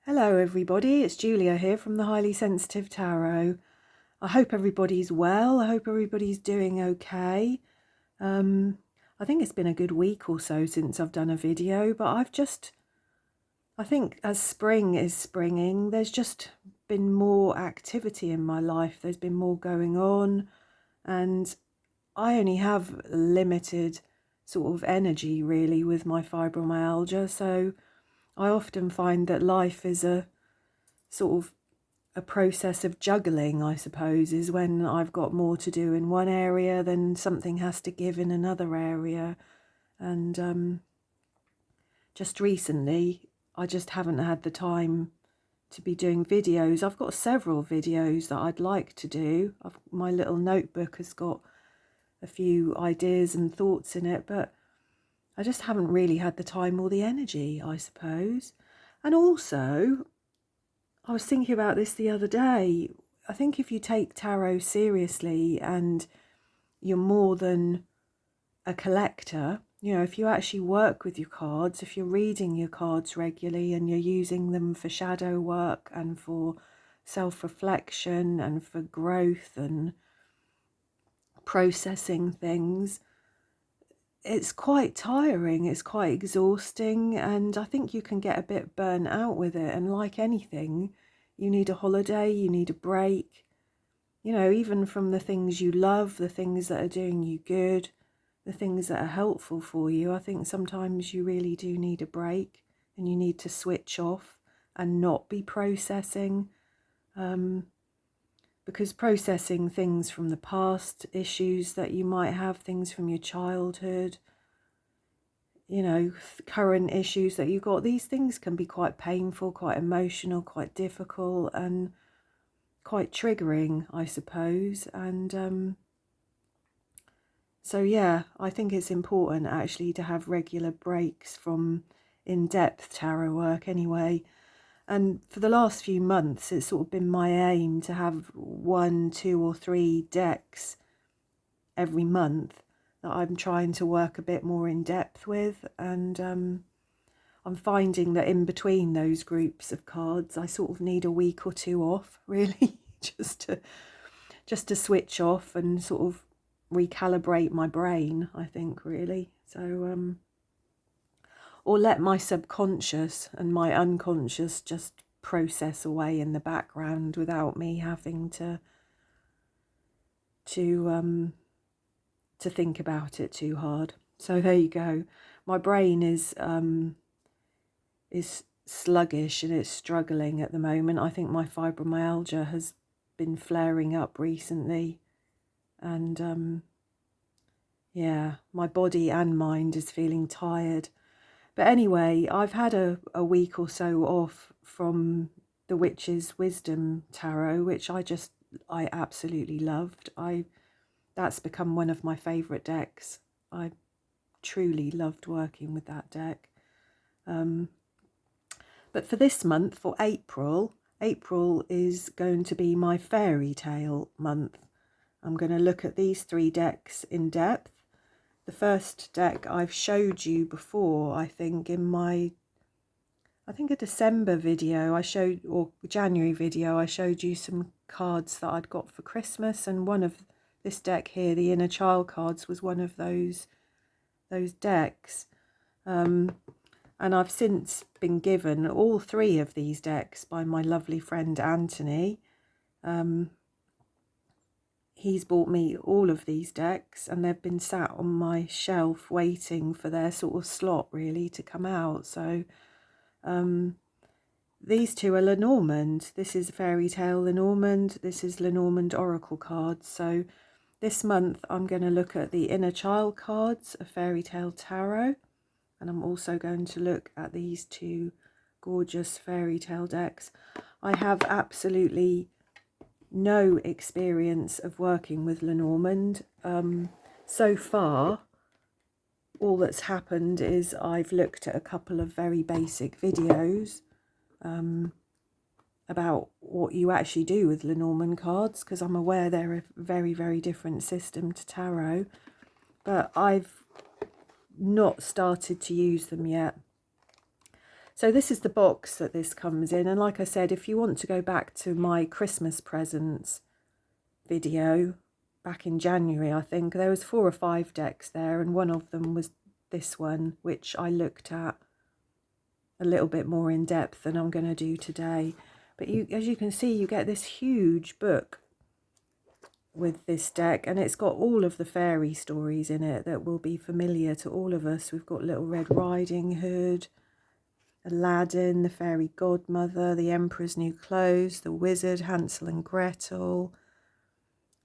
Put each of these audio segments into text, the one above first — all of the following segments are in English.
Hello everybody, it's Julia here from the Highly Sensitive Tarot. I hope everybody's well. I hope everybody's doing okay. I think it's been a good week or so since I've done a video, but I think as spring is springing, there's just been more activity in my life. There's been more going on, and I only have limited sort of energy really with my fibromyalgia, so I often find that life is a sort of a process of juggling, I suppose, is when I've got more to do in one area, then something has to give in another area. And just recently, I just haven't had the time to be doing videos. I've got several videos that I'd like to do. My little notebook has got a few ideas and thoughts in it, but I just haven't really had the time or the energy, I suppose. And also, I was thinking about this the other day. I think if you take tarot seriously and you're more than a collector, if you actually work with your cards, if you're reading your cards regularly and you're using them for shadow work and for self-reflection and for growth and processing things, it's quite tiring, it's quite exhausting, and I think you can get a bit burnt out with it. And like anything, you need a holiday, you need a break, even from the things you love, the things that are doing you good, the things that are helpful for you. I think sometimes you really do need a break and you need to switch off and not be processing. Because processing things from the past, issues that you might have, things from your childhood, current issues that you've got, these things can be quite painful, quite emotional, quite difficult, and quite triggering, I suppose. And so, yeah, I think it's important actually to have regular breaks from in-depth tarot work anyway. And for the last few months, it's sort of been my aim to have 1, 2 or 3 decks every month that I'm trying to work a bit more in depth with. And I'm finding that in between those groups of cards, I sort of need a week or two off, really, just to switch off and sort of recalibrate my brain, I think, really. So or let my subconscious and my unconscious just process away in the background without me having to think about it too hard. So there you go. My brain is sluggish and it's struggling at the moment. I think my fibromyalgia has been flaring up recently, and yeah, my body and mind is feeling tired. But anyway, I've had a week or so off from the Witch's Wisdom Tarot, which I absolutely loved. That's become one of my favourite decks. I truly loved working with that deck. But for this month, for April is going to be my fairy tale month. I'm going to look at these 3 decks in depth. The first deck I've showed you before, I think, in a December video or January video, I showed you some cards that I'd got for Christmas, and one of this deck here, the Inner Child cards, was one of those decks. And I've since been given all 3 of these decks by my lovely friend Anthony. He's bought me all of these decks, and they've been sat on my shelf waiting for their sort of slot really to come out. So these 2 are Lenormand. This is Fairy Tale Lenormand. This is Lenormand Oracle cards. So this month I'm going to look at the Inner Child cards of Fairy Tale Tarot, and I'm also going to look at these 2 gorgeous fairy tale decks. I have absolutely no experience of working with Lenormand. So far, all that's happened is I've looked at a couple of very basic videos about what you actually do with Lenormand cards, because I'm aware they're a very, very different system to tarot, but I've not started to use them yet. So this is the box that this comes in. And like I said, if you want to go back to my Christmas presents video back in January, I think, there was 4 or 5 decks there. And one of them was this one, which I looked at a little bit more in depth than I'm going to do today. But as you can see, you get this huge book with this deck, and it's got all of the fairy stories in it that will be familiar to all of us. We've got Little Red Riding Hood, Aladdin, the Fairy Godmother, the Emperor's New Clothes, the Wizard, Hansel and Gretel,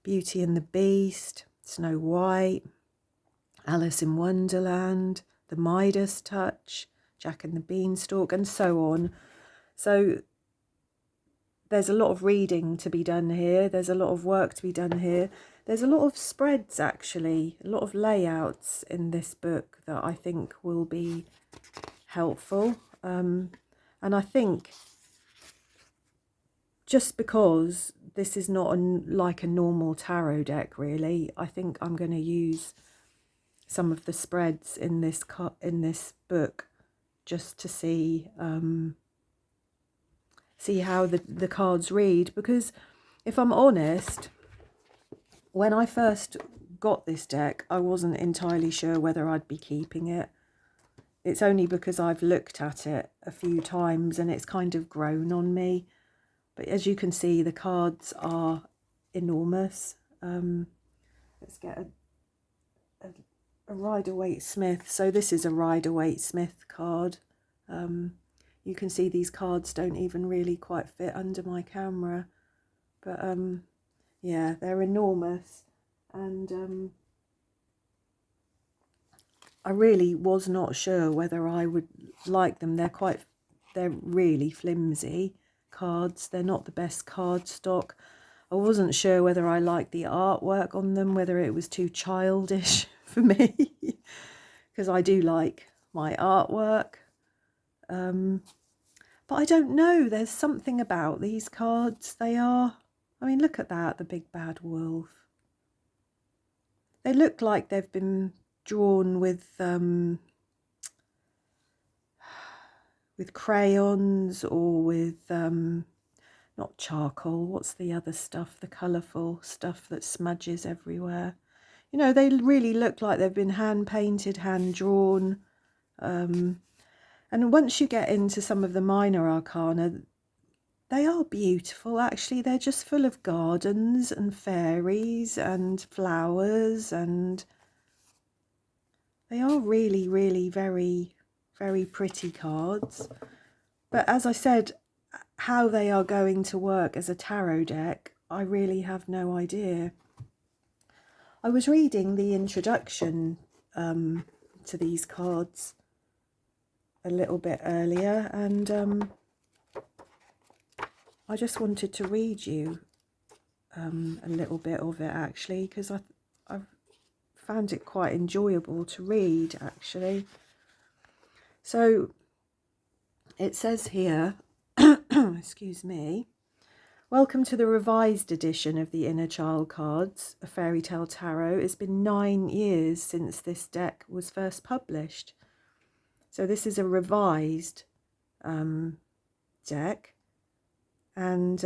Beauty and the Beast, Snow White, Alice in Wonderland, the Midas Touch, Jack and the Beanstalk, and so on. So there's a lot of reading to be done here. There's a lot of work to be done here. There's a lot of spreads, actually, a lot of layouts in this book that I think will be helpful. And I think just because this is not like a normal tarot deck, really, I think I'm going to use some of the spreads in this book just to see how the cards read. Because if I'm honest, when I first got this deck, I wasn't entirely sure whether I'd be keeping it. It's only because I've looked at it a few times and it's kind of grown on me. But as you can see, the cards are enormous. Let's get a Rider-Waite-Smith. So this is a Rider-Waite-Smith card. You can see these cards don't even really quite fit under my camera. But yeah, they're enormous. And I really was not sure whether I would like them. They're really flimsy cards. They're not the best card stock. I wasn't sure whether I liked the artwork on them, whether it was too childish for me, because I do like my artwork. But I don't know, there's something about these cards. I mean, look at that, the big bad wolf. They look like they've been drawn with crayons or with not charcoal. What's the other stuff? The colourful stuff that smudges everywhere. You know, they really look like they've been hand painted, hand drawn. And once you get into some of the minor arcana, they are beautiful. Actually, they're just full of gardens and fairies and flowers, and they are really, really very, very pretty cards. But as I said, how they are going to work as a tarot deck, I really have no idea. I was reading the introduction to these cards a little bit earlier, and I just wanted to read you a little bit of it, actually, because I've found it quite enjoyable to read, actually. So it says here, excuse me, welcome to the revised edition of the Inner Child cards, a fairy tale tarot. It's been 9 years since this deck was first published. So this is a revised deck, and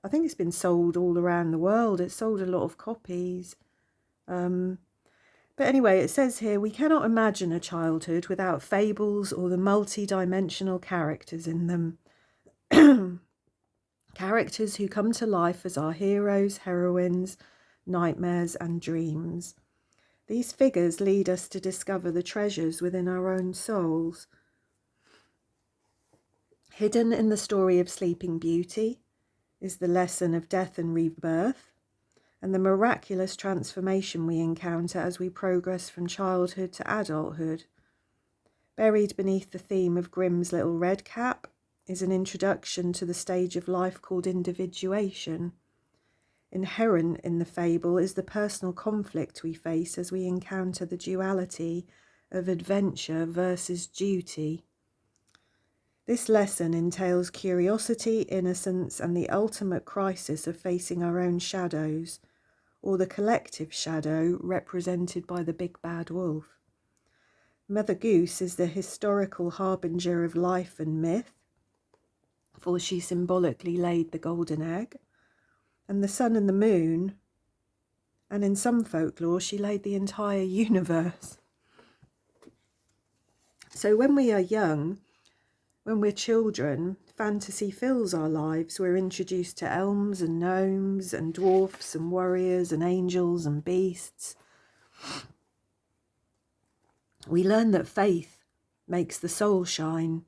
I think it's been sold all around the world. It's sold a lot of copies. But anyway, it says here, we cannot imagine a childhood without fables or the multi-dimensional characters in them. Characters who come to life as our heroes, heroines, nightmares and dreams. These figures lead us to discover the treasures within our own souls. Hidden in the story of Sleeping Beauty is the lesson of death and rebirth, and the miraculous transformation we encounter as we progress from childhood to adulthood. Buried beneath the theme of Grimm's Little Red Cap is an introduction to the stage of life called individuation. Inherent in the fable is the personal conflict we face as we encounter the duality of adventure versus duty. This lesson entails curiosity, innocence, and the ultimate crisis of facing our own shadows, or the collective shadow represented by the big bad wolf. Mother Goose is the historical harbinger of life and myth, for she symbolically laid the golden egg. And the sun and the moon, and in some folklore, she laid the entire universe. So when we are young, when we're children, fantasy fills our lives. We're introduced to elves and gnomes and dwarfs and warriors and angels and beasts. We learn that faith makes the soul shine,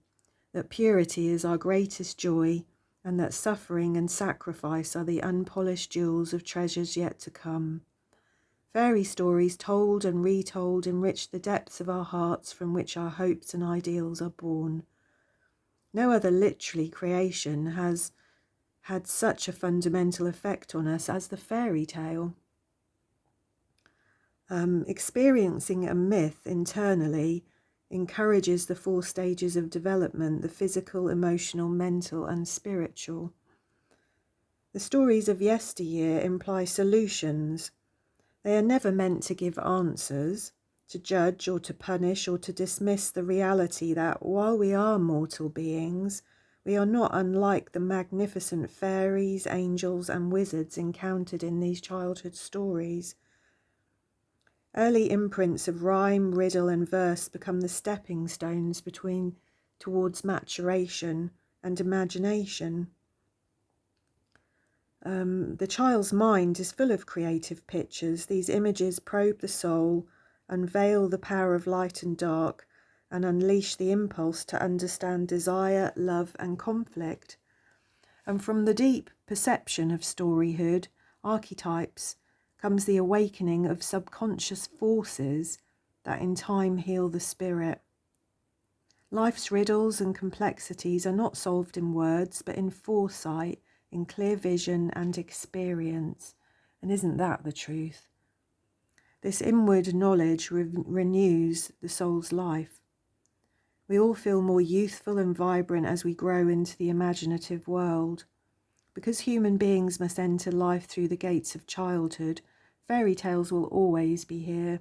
that purity is our greatest joy, and that suffering and sacrifice are the unpolished jewels of treasures yet to come. Fairy stories told and retold enrich the depths of our hearts from which our hopes and ideals are born. No other literary creation has had such a fundamental effect on us as the fairy tale. Experiencing a myth internally encourages the 4 stages of development: the physical, emotional, mental, and spiritual. The stories of yesteryear imply solutions. They are never meant to give answers, to judge or to punish or to dismiss the reality that while we are mortal beings, we are not unlike the magnificent fairies, angels, and wizards encountered in these childhood stories. Early imprints of rhyme, riddle, and verse become the stepping stones towards maturation and imagination. The child's mind is full of creative pictures. These images probe the soul, unveil the power of light and dark, and unleash the impulse to understand desire, love, and conflict. And from the deep perception of storyhood, archetypes, comes the awakening of subconscious forces that in time heal the spirit. Life's riddles and complexities are not solved in words, but in foresight, in clear vision and experience. And isn't that the truth? This inward knowledge renews the soul's life. We all feel more youthful and vibrant as we grow into the imaginative world. Because human beings must enter life through the gates of childhood, fairy tales will always be here.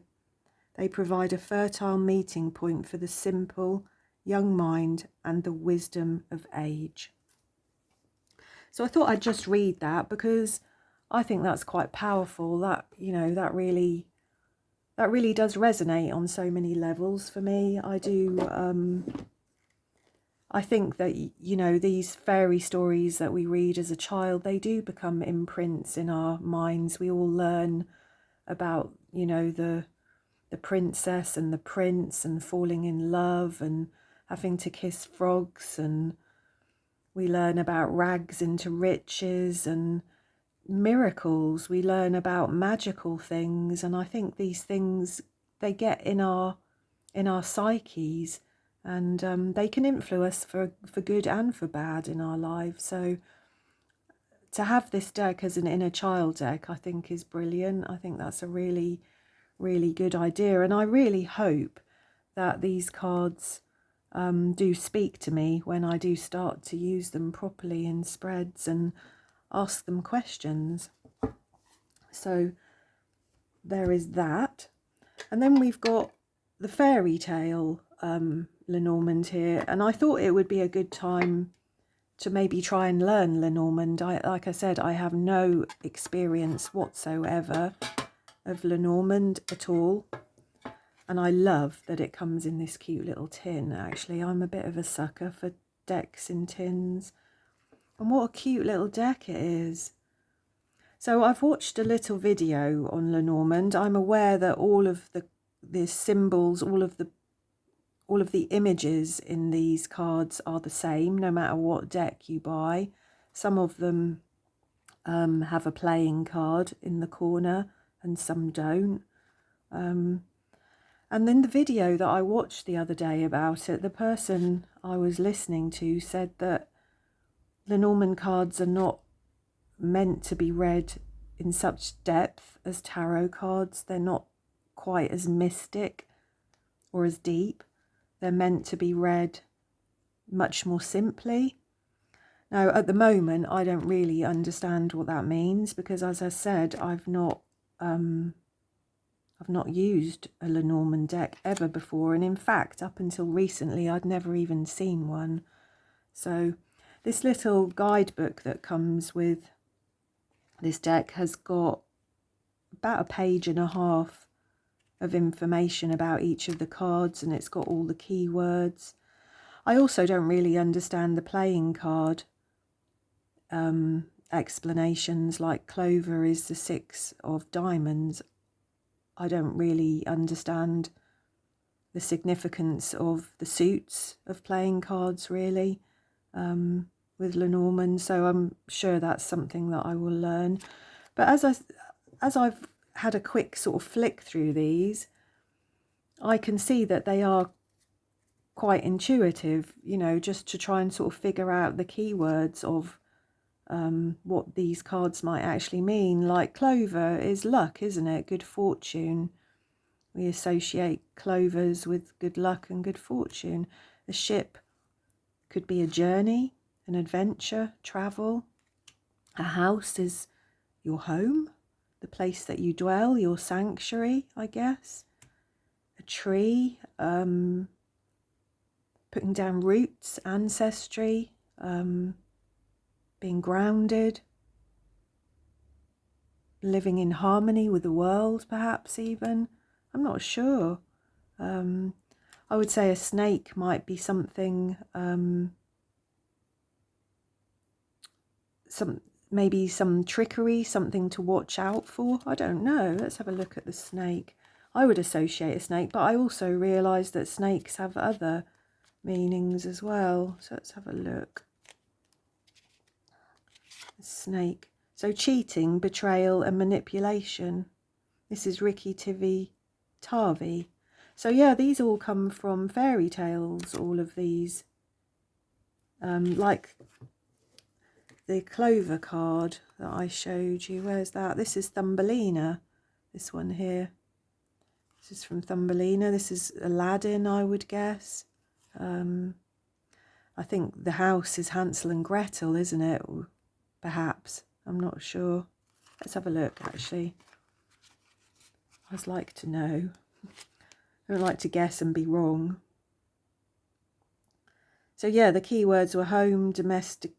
They provide a fertile meeting point for the simple, young mind and the wisdom of age. So I thought I'd just read that because I think that's quite powerful. That really does resonate on so many levels for me. I think that, these fairy stories that we read as a child, they do become imprints in our minds. We all learn about, the princess and the prince and falling in love and having to kiss frogs, and we learn about rags into riches and miracles. We learn about magical things, and I think these things, they get in our psyches, and they can influence for good and for bad in our lives. So to have this deck as an inner child deck, I think is brilliant. I think that's a really, really good idea, and I really hope that these cards do speak to me when I do start to use them properly in spreads and ask them questions. So there is that. And then we've got the fairy tale Lenormand here, and I thought it would be a good time to maybe try and learn Lenormand. Like I said, I have no experience whatsoever of Lenormand at all, and I love that it comes in this cute little tin. Actually, I'm a bit of a sucker for decks in tins, and what a cute little deck it is. So I've watched a little video on Lenormand. I'm aware that all of the symbols, all of the images in these cards are the same, no matter what deck you buy. Some of them have a playing card in the corner, and some don't. And then the video that I watched the other day about it, the person I was listening to said that Lenormand cards are not meant to be read in such depth as tarot cards. They're not quite as mystic or as deep. They're meant to be read much more simply. Now, at the moment, I don't really understand what that means because, as I said, I've not I've not used a Lenormand deck ever before, and in fact, up until recently, I'd never even seen one. So this little guidebook that comes with this deck has got about a page and a half of information about each of the cards, and it's got all the keywords. I also don't really understand the playing card explanations, like Clover is the 6 of diamonds. I don't really understand the significance of the suits of playing cards, really, with Lenormand, so I'm sure that's something that I will learn. But as I've had a quick sort of flick through these, I can see that they are quite intuitive, you know, just to try and sort of figure out the keywords of what these cards might actually mean. Like Clover is luck, isn't it? Good fortune. We associate clovers with good luck and good fortune. A ship could be a journey, an adventure, travel. A house is your home, the place that you dwell, your sanctuary, I guess. A tree, putting down roots, ancestry, being grounded, living in harmony with the world, perhaps even. I'm not sure. I would say a snake might be something, maybe some trickery, something to watch out for. I don't know. Let's have a look at the snake. I would associate a snake, but I also realise that snakes have other meanings as well. So let's have a look. Snake. So cheating, betrayal and manipulation. This is Ricky Tivi Tavi. So yeah, these all come from fairy tales, all of these. Like the Clover card that I showed you. Where's that? This is Thumbelina. This one here. This is from Thumbelina. This is Aladdin, I would guess. I think the house is Hansel and Gretel, isn't it? Perhaps. I'm not sure. Let's have a look, actually. I'd like to know. I don't like to guess and be wrong. So yeah, the keywords were home, domestic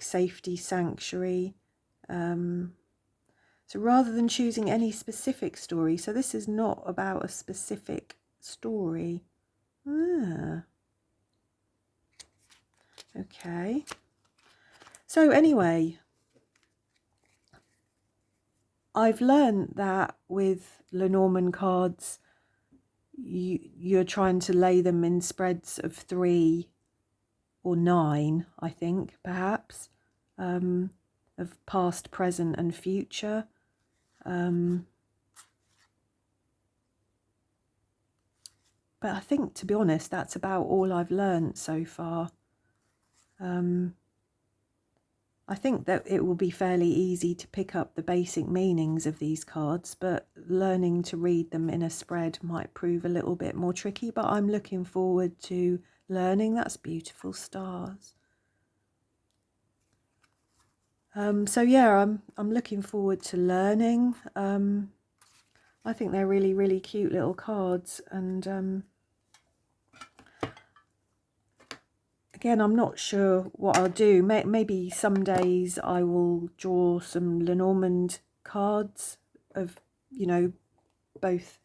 safety, sanctuary. So rather than choosing any specific story, so this is not about a specific story. Okay. So anyway, I've learned that with Lenormand cards, you're trying to lay them in spreads of 3 or 9, I think, perhaps, of past, present and future. But I think, to be honest, that's about all I've learnt so far. I think that it will be fairly easy to pick up the basic meanings of these cards, but learning to read them in a spread might prove a little bit more tricky, but I'm looking forward to learning. That's beautiful stars. So yeah, I'm looking forward to learning. I think they're really, really cute little cards, and again, I'm not sure what I'll do. Maybe some days I will draw some Lenormand cards of, you know, both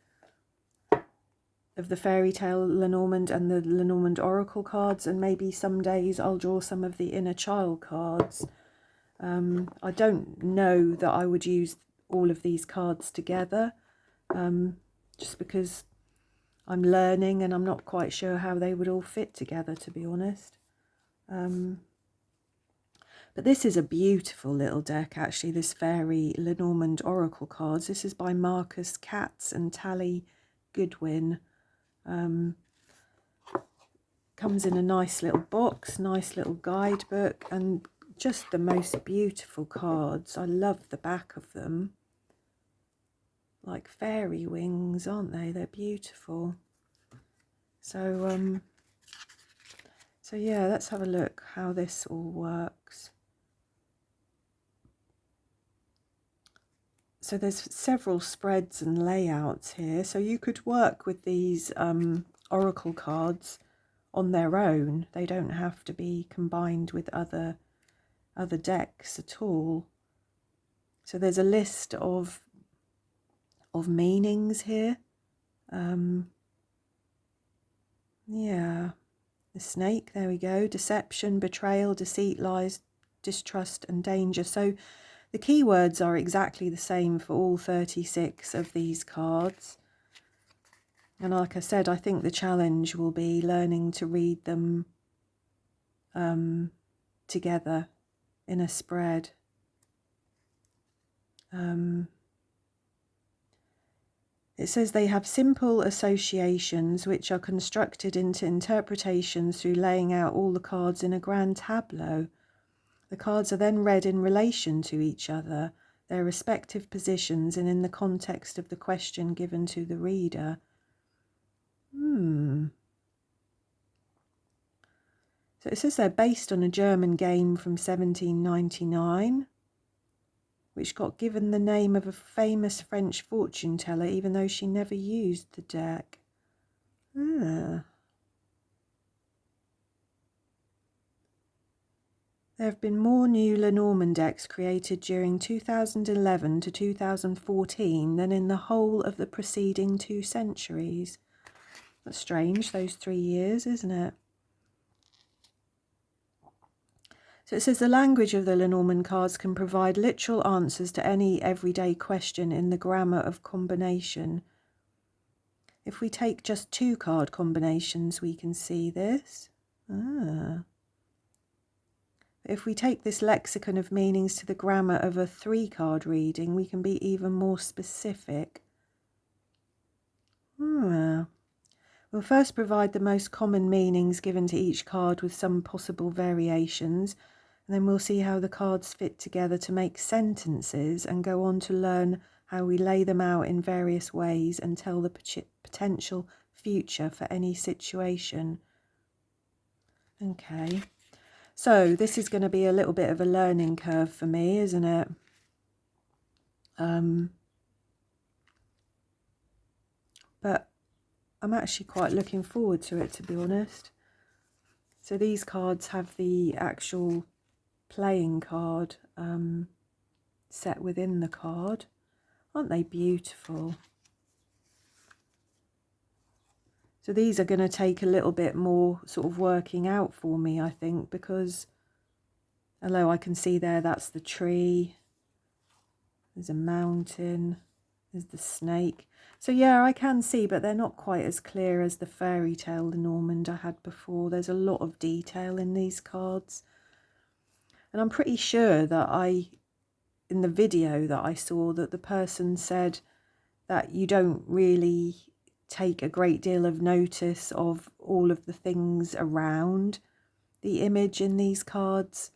of the fairy tale Lenormand and the Lenormand oracle cards, and maybe some days I'll draw some of the inner child cards. I don't know that I would use all of these cards together, just because I'm learning and I'm not quite sure how they would all fit together, to be honest. But this is a beautiful little deck, actually, this fairy Lenormand oracle cards. This is by Marcus Katz and Tally Goodwin. Comes in a nice little box, nice little guidebook, and just the most beautiful cards. I love the back of them. Like fairy wings, aren't they? They're beautiful. So so yeah, let's have a look how this all works. So there's several spreads and layouts here. So you could work with these oracle cards on their own. They don't have to be combined with other decks at all. So there's a list of meanings here. Yeah, the snake, there we go. Deception, betrayal, deceit, lies, distrust and danger. So the keywords are exactly the same for all 36 of these cards. And like I said, I think the challenge will be learning to read them together in a spread. It says they have simple associations which are constructed into interpretations through laying out all the cards in a grand tableau. The cards are then read in relation to each other, their respective positions, and in the context of the question given to the reader. So it says they're based on a German game from 1799, which got given the name of a famous French fortune teller, even though she never used the deck. There have been more new Lenormand decks created during 2011 to 2014 than in the whole of the preceding 2 centuries. That's strange, those 3 years, isn't it? So it says the language of the Lenormand cards can provide literal answers to any everyday question in the grammar of combination. If we take just 2 card combinations, we can see this. If we take this lexicon of meanings to the grammar of a 3 card reading, we can be even more specific. We'll first provide the most common meanings given to each card with some possible variations, and then we'll see how the cards fit together to make sentences and go on to learn how we lay them out in various ways and tell the potential future for any situation. Okay, so this is going to be a little bit of a learning curve for me, isn't it? But I'm actually quite looking forward to it, to be honest. So these cards have the actual playing card set within the card. Aren't they beautiful? So these are going to take a little bit more sort of working out for me, I think, because although I can see there, that's the tree, there's a mountain, there's the snake. So yeah, I can see, but they're not quite as clear as the fairy tale Lenormand I had before. There's a lot of detail in these cards. And I'm pretty sure that in the video that I saw, that the person said that you don't really take a great deal of notice of all of the things around the image in these cards,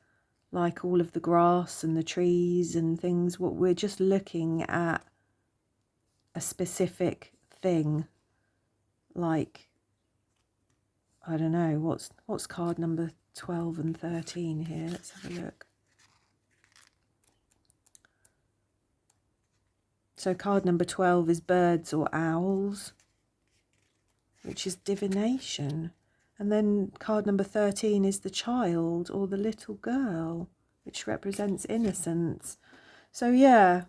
like all of the grass and the trees and things. What we're just looking at a specific thing, like, I don't know, what's card number 12 and 13 here? Let's have a look. So card number 12 is birds or owls, which is divination. And then card number 13 is the child or the little girl, which represents innocence. So yeah.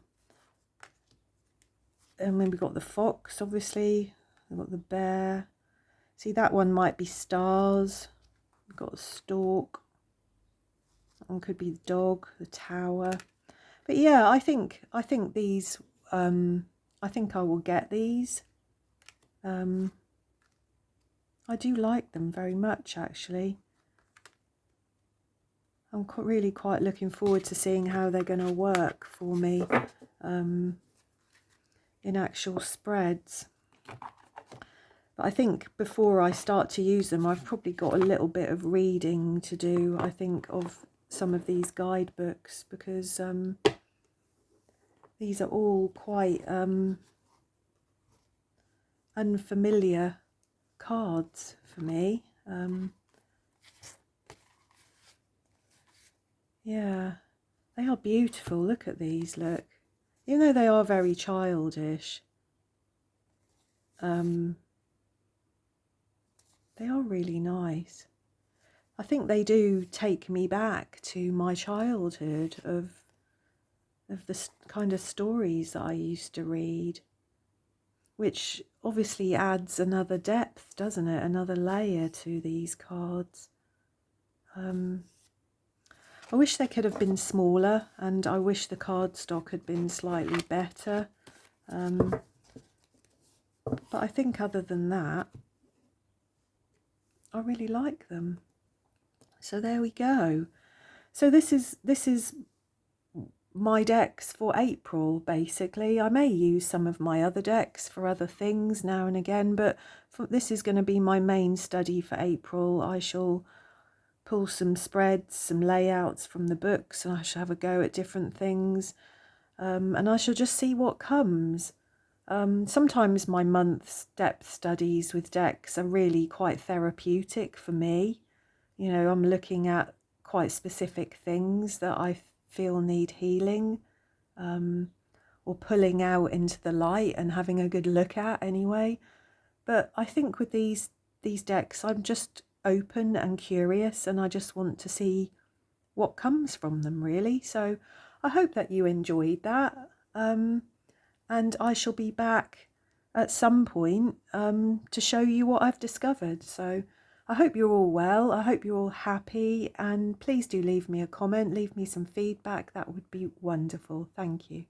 And then we've got the fox, obviously. We've got the bear. See, that one might be stars. We've got a stork. That one could be the dog, the tower. But yeah, I think these, I think I will get these. I do like them very much, actually. I'm really quite looking forward to seeing how they're going to work for me in actual spreads. But I think before I start to use them, I've probably got a little bit of reading to do, I think, of some of these guidebooks, because these are all quite unfamiliar cards for me. Yeah, they are beautiful. Look at these, look. You know, they are very childish. They are really nice. I think they do take me back to my childhood of the kind of stories that I used to read, which obviously adds another depth, doesn't it? Another layer to these cards. I wish they could have been smaller, and I wish the cardstock had been slightly better. But I think other than that, I really like them. So there we go. So this is my decks for April, basically. I may use some of my other decks for other things now and again, but this is going to be my main study for April. I shall pull some spreads, some layouts from the books, and I shall have a go at different things, and I shall just see what comes. Sometimes my month's depth studies with decks are really quite therapeutic for me. You know, I'm looking at quite specific things that I feel need healing, or pulling out into the light and having a good look at anyway. But I think with these decks, I'm just open and curious, and I just want to see what comes from them, really. So I hope that you enjoyed that, and I shall be back at some point to show you what I've discovered. So I hope you're all well. I hope you're all happy, and please do leave me a comment, leave me some feedback. That would be wonderful. Thank you.